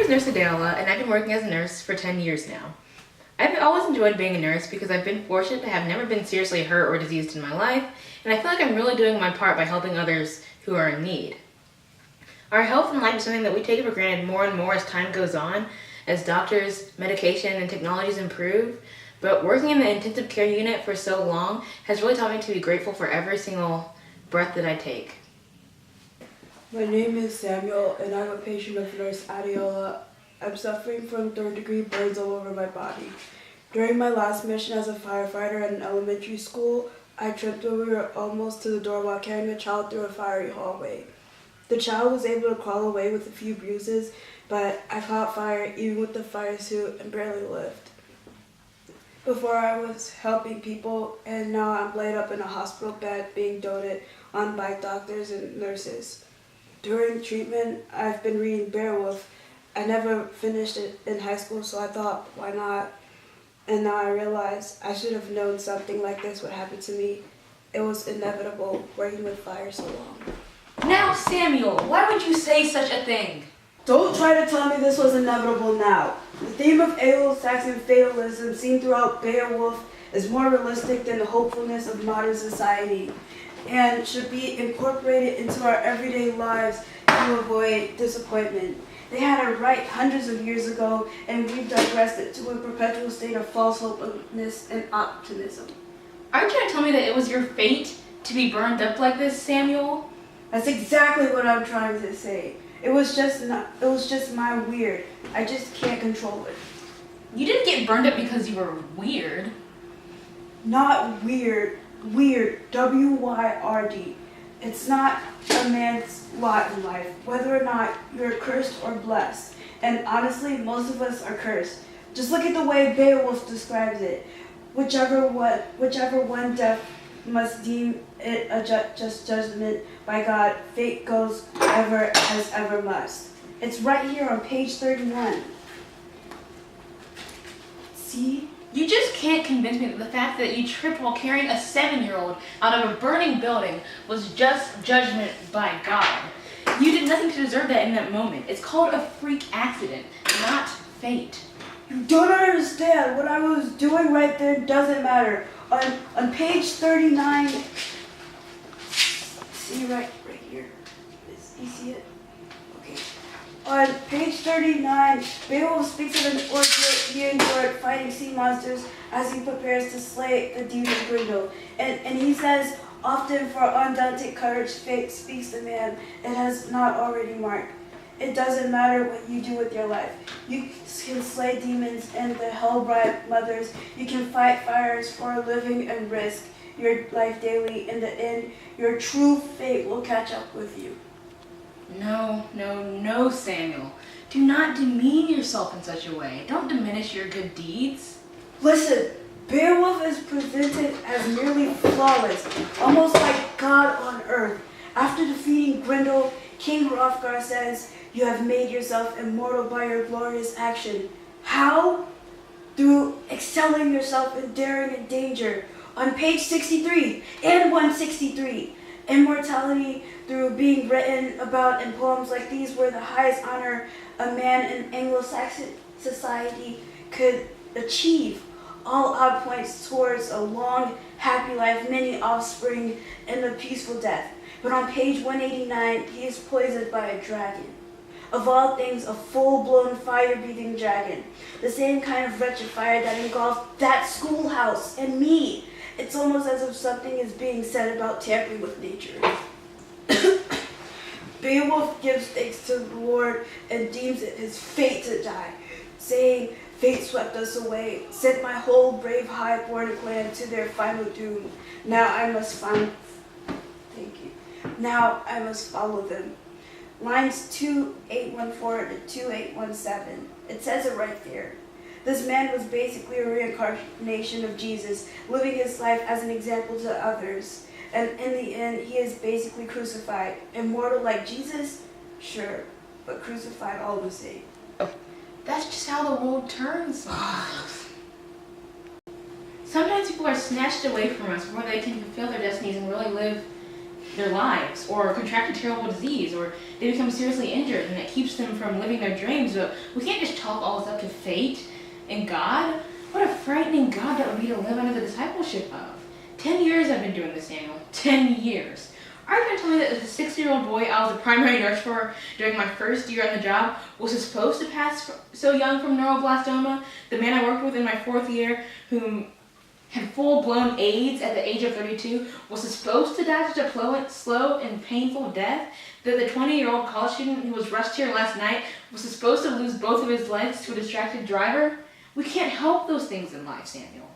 is Nurse Adela, and I've been working as a nurse for 10 years now. I've always enjoyed being a nurse because I've been fortunate to have never been seriously hurt or diseased in my life, and I feel like I'm really doing my part by helping others who are in need. Our health and life is something that we take for granted more and more as time goes on, as doctors, medication, and technologies improve, but working in the intensive care unit for so long has really taught me to be grateful for every single breath that I take. My name is Samuel, and I'm a patient of Nurse Adela. I'm suffering from third-degree burns all over my body. During my last mission as a firefighter at an elementary school, I tripped when we were almost to the door while carrying a child through a fiery hallway. The child was able to crawl away with a few bruises, but I caught fire even with the fire suit and barely lived. Before I was helping people, and now I'm laid up in a hospital bed being doted on by doctors and nurses. During treatment, I've been reading Beowulf. I never finished it in high school, so I thought, why not? And now I realize I should have known something like this would happen to me. It was inevitable, working with fire so long. Now, Samuel, why would you say such a thing? Don't try to tell me this was inevitable now. The theme of Anglo-Saxon fatalism seen throughout Beowulf is more realistic than the hopefulness of modern society, and should be incorporated into our everyday lives to avoid disappointment. They had it right hundreds of years ago, and we've digressed it to a perpetual state of false hopefulness and optimism. Are you trying to tell me that it was your fate to be burned up like this, Samuel? That's exactly what I'm trying to say. It was just my weird. I just can't control it. You didn't get burned up because you were weird. Not weird. Weird. W-Y-R-D. It's not a man's lot in life, whether or not you're cursed or blessed. And honestly, most of us are cursed. Just look at the way Beowulf describes it. Whichever one death must deem it a just judgment by God, fate goes ever as ever must. It's right here on page 31. See? You just can't convince me that the fact that you tripped while carrying a 7-year-old out of a burning building was just judgment by God. You did nothing to deserve that in that moment. It's called a freak accident, not fate. You don't understand. What I was doing right there doesn't matter. On page 39, see right here. You see it? Okay. On page 39, Beowulf speaks of an ordeal he endured fighting sea monsters as he prepares to slay the demon Grendel. And he says, often for undaunted courage, fate speaks to man it has not already marked. It doesn't matter what you do with your life. You can slay demons and the hell-bride mothers. You can fight fires for a living and risk your life daily. In the end, your true fate will catch up with you. No, Samuel. Do not demean yourself in such a way. Don't diminish your good deeds. Listen, Beowulf is presented as nearly flawless, almost like God on earth. After defeating Grendel, King Hrothgar says, "You have made yourself immortal by your glorious action." How? Through excelling yourself in daring and danger. On page 63 and 163, immortality through being written about in poems like these were the highest honor a man in Anglo-Saxon society could achieve. All odd points towards a long, happy life, many offspring, and a peaceful death. But on page 189, he is poisoned by a dragon. Of all things, a full-blown fire-breathing dragon. The same kind of wretched fire that engulfed that schoolhouse and me. It's almost as if something is being said about tampering with nature. Beowulf gives thanks to the Lord and deems it his fate to die, saying, "Fate swept us away, sent my whole brave high-born clan to their final doom. Now I must follow them." Lines 2814 to 2817. It says it right there. This man was basically a reincarnation of Jesus, living his life as an example to others. And in the end, he is basically crucified. Immortal like Jesus? Sure, but crucified all the same. That's just how the world turns. Sometimes people are snatched away from us before they can fulfill their destinies and really live their lives, or contract a terrible disease, or they become seriously injured and it keeps them from living their dreams. But we can't just chalk all this up to fate and God. What a frightening God that would be to live under the discipleship of. 10 years I've been doing this, Daniel. 10 years. Are you going to tell me that the 6-year-old boy I was a primary nurse for during my first year on the job was supposed to pass so young from neuroblastoma? The man I worked with in my 4th year, whom had full-blown AIDS at the age of 32, was supposed to die such a slow and painful death? That the 20-year-old college student who was rushed here last night was supposed to lose both of his legs to a distracted driver? We can't help those things in life, Samuel.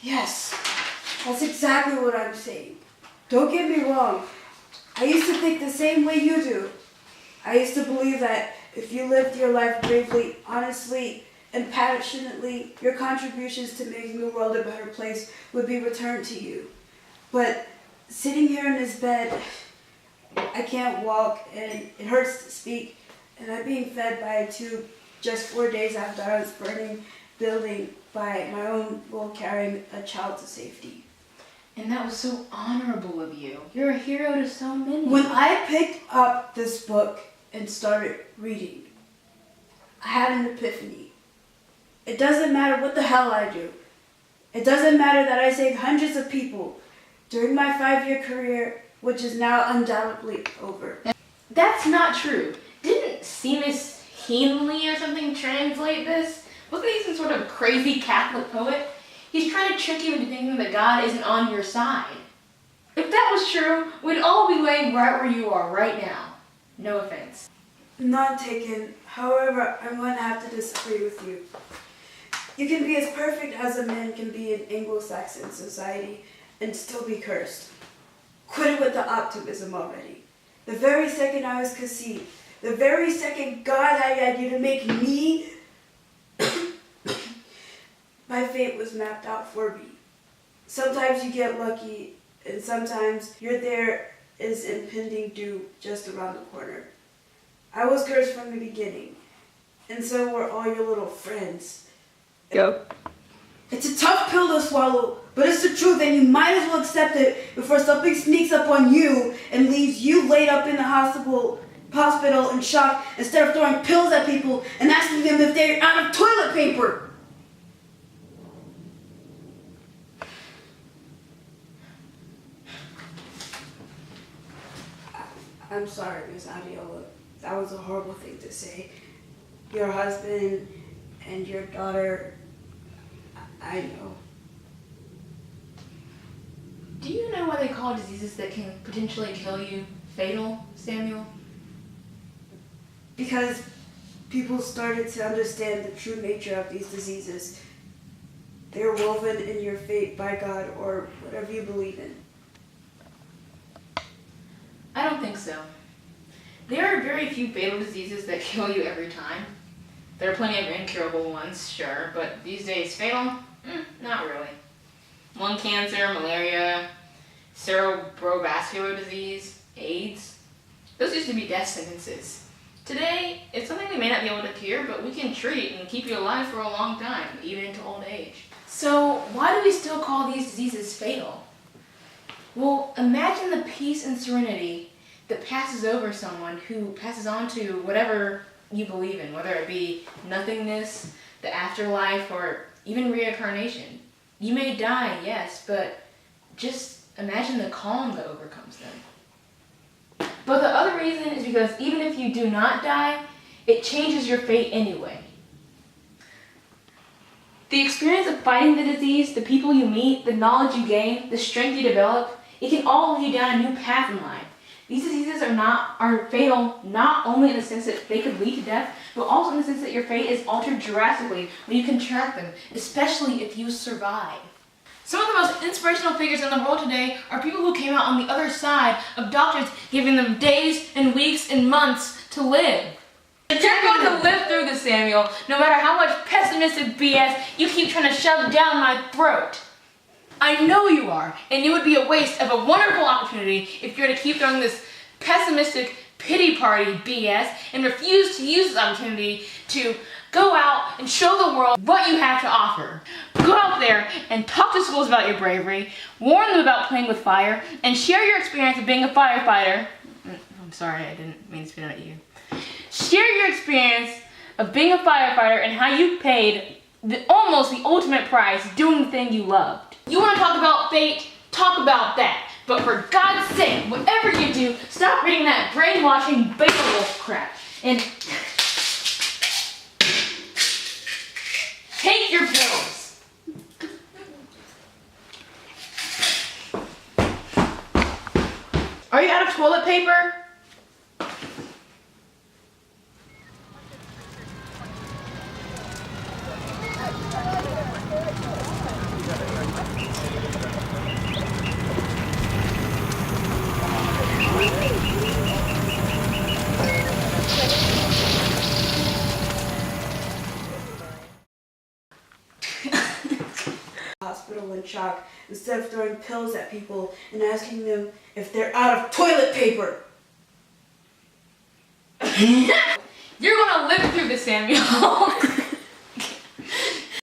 Yes, that's exactly what I'm saying. Don't get me wrong. I used to think the same way you do. I used to believe that if you lived your life bravely, honestly, and passionately, your contributions to making the world a better place would be returned to you. But sitting here in this bed, I can't walk and it hurts to speak, and I'm being fed by a tube just 4 days after I was burning building by my own role carrying a child to safety. And that was so honorable of you. You're a hero to so many. When I picked up this book and started reading, I had an epiphany. It doesn't matter what the hell I do. It doesn't matter that I saved hundreds of people during my 5-year career, which is now undoubtedly over. That's not true. Didn't Seamus Heaney or something translate this? Wasn't he some sort of crazy Catholic poet? He's trying to trick you into thinking that God isn't on your side. If that was true, we'd all be laying right where you are right now. No offense. None taken. However, I'm going to have to disagree with you. You can be as perfect as a man can be in Anglo-Saxon society and still be cursed. Quit it with the optimism already. The very second I was conceived, the very second God had you to make me, my fate was mapped out for me. Sometimes you get lucky, and sometimes there is impending doom just around the corner. I was cursed from the beginning, and so were all your little friends. Go. It's a tough pill to swallow, but it's the truth, and you might as well accept it before something sneaks up on you and leaves you laid up in the hospital in shock instead of throwing pills at people and asking them if they're out of toilet paper. I'm sorry, Miss Adiola. That was a horrible thing to say. Your husband and your daughter, I know. Do you know why they call diseases that can potentially kill you fatal, Samuel? Because people started to understand the true nature of these diseases. They're woven in your fate by God or whatever you believe in. I don't think so. There are very few fatal diseases that kill you every time. There are plenty of incurable ones, sure, but these days, fatal? Not really. Lung cancer, malaria, cerebrovascular disease, AIDS. Those used to be death sentences. Today, it's something we may not be able to cure, but we can treat and keep you alive for a long time, even into old age. So, why do we still call these diseases fatal? Well, imagine the peace and serenity that passes over someone who passes on to whatever you believe in, whether it be nothingness, the afterlife, or even reincarnation. You may die, yes, but just imagine the calm that overcomes them. But the other reason is because even if you do not die, it changes your fate anyway. The experience of fighting the disease, the people you meet, the knowledge you gain, the strength you develop, it can all lead you down a new path in life. These diseases are fatal not only in the sense that they could lead to death, but also in the sense that your fate is altered drastically when you contract them, especially if you survive. Some of the most inspirational figures in the world today are people who came out on the other side of doctors giving them days and weeks and months to live. You're going to live through this, Samuel, no matter how much pessimistic BS you keep trying to shove down my throat. I know you are, and it would be a waste of a wonderful opportunity if you're to keep throwing this pessimistic pity party BS and refuse to use this opportunity to go out and show the world what you have to offer. go out there and talk to schools about your bravery, warn them about playing with fire, and share your experience of being a firefighter. I'm sorry, I didn't mean to spit out at you. Share your experience of being a firefighter and how you paid almost the ultimate price doing the thing you loved. You want to talk about fate? Talk about that. But for God's sake, whatever you do, stop reading that brainwashing Beowulf crap. And take your pills. Are you out of toilet paper? Hospital in shock instead of throwing pills at people and asking them if they're out of toilet paper. You're gonna live through this, Samuel.